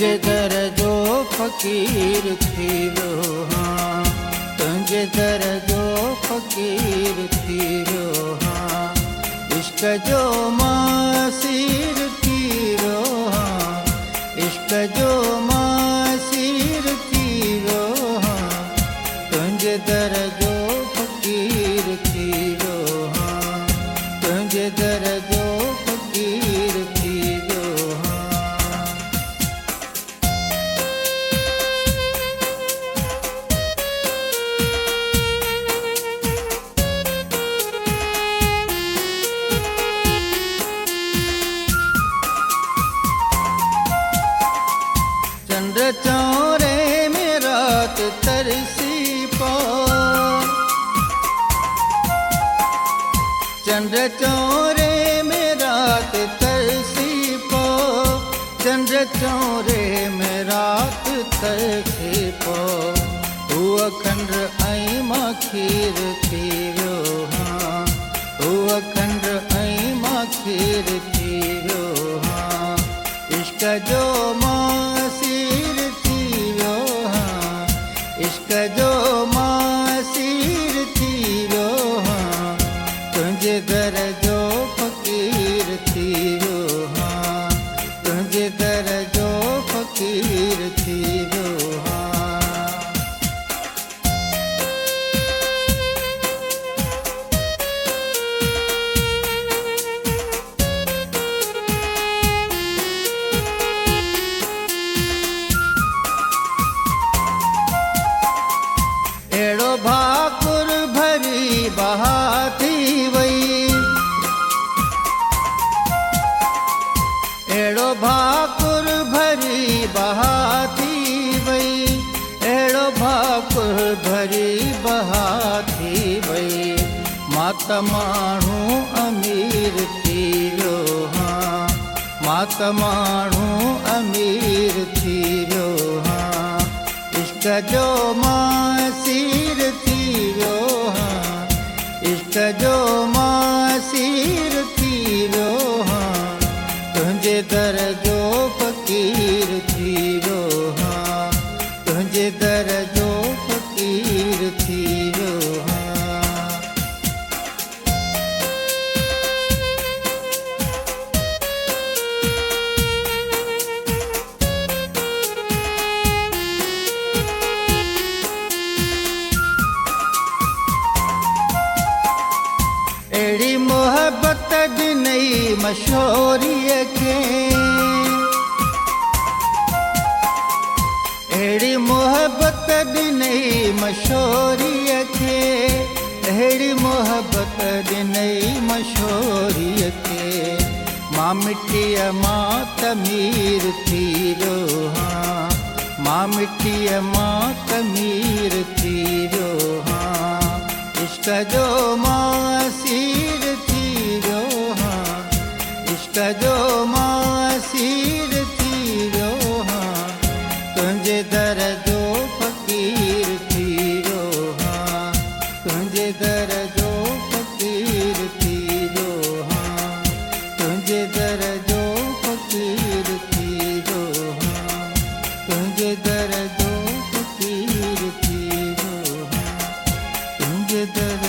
तुंहिंजे दर जो फ़क़ीर थी वियो हाँ, तुंहिंजे दर जो फ़क़ीर थी वियो हाँ, इश्क़ जो मासीर थी वियो हाँ, इश्क़ जो मासीर थी वियो हाँ, तुंहिंजे दर जो फ़क़ीर थी वियो हाँ, तुंहिंजे दर जो फ़क़ीर थी वियो हाँ। चंद्र चौरे में रात तरसी पो, चंद्र चौरे में रात तरसी पो, चंद्र चौरे में रात तरसी पो, हुआ खंड ऐं मां खीर थी वियो हाँ, हुआ खंड ऐं मां खीर थी वियो हाँ, इश्क़ जो मासीर थी वियो हाँ, इश्क़ जो मासीर थी वियो हाँ, तुंहिंजे दर जो फ़क़ीर थी वियो हाँ, तुंहिंजे दर जो फ़क़ीर थी वियो हाँ। अहिड़ो भाकुर भरी बहा थी वई, अहिड़ो भाकुर भरी बहा थी वई, अहिड़ो भाकुर भरी बहा थी वई, मात माण्हू अमीर थी वियो हाँ, मात माण्हू अमीर थी वियो हाँ, इश्क़ जो मासीर थी वियो हाँ, इश्क़ जो मासीर थी वियो हाँ, तुंहिंजे दर जो फ़क़ीर थी वियो हाँ, तुंहिंजे दर जो फ़क़ीर थी वियो हाँ। अहिड़ी मोहबत ॾिनई मशहूरीअ खे, अहिड़ी मोहबत ॾिनई मशहूरीअ खे, अहिड़ी मोहबत ॾिनई मशहूरीअ खे, मां मिटीअ मां तमीर थी वियो हाँ, मां मिटीअ मां तमीर थी वियो हाँ, इश्क़ जो मासीर थी वियो हाँ, इश्क़ जो मासीर थी वियो हाँ, तुंहिंजे दर जो फ़क़ीर थी वियो हाँ, तुंहिंजे दर जो फ़क़ीर थी वियो हाँ, तुंहिंजे दर जो फ़क़ीर थी वियो हाँ, तुंहिंजे दर जो फ़क़ीर थी वियो हाँ, तुंहिंजे दर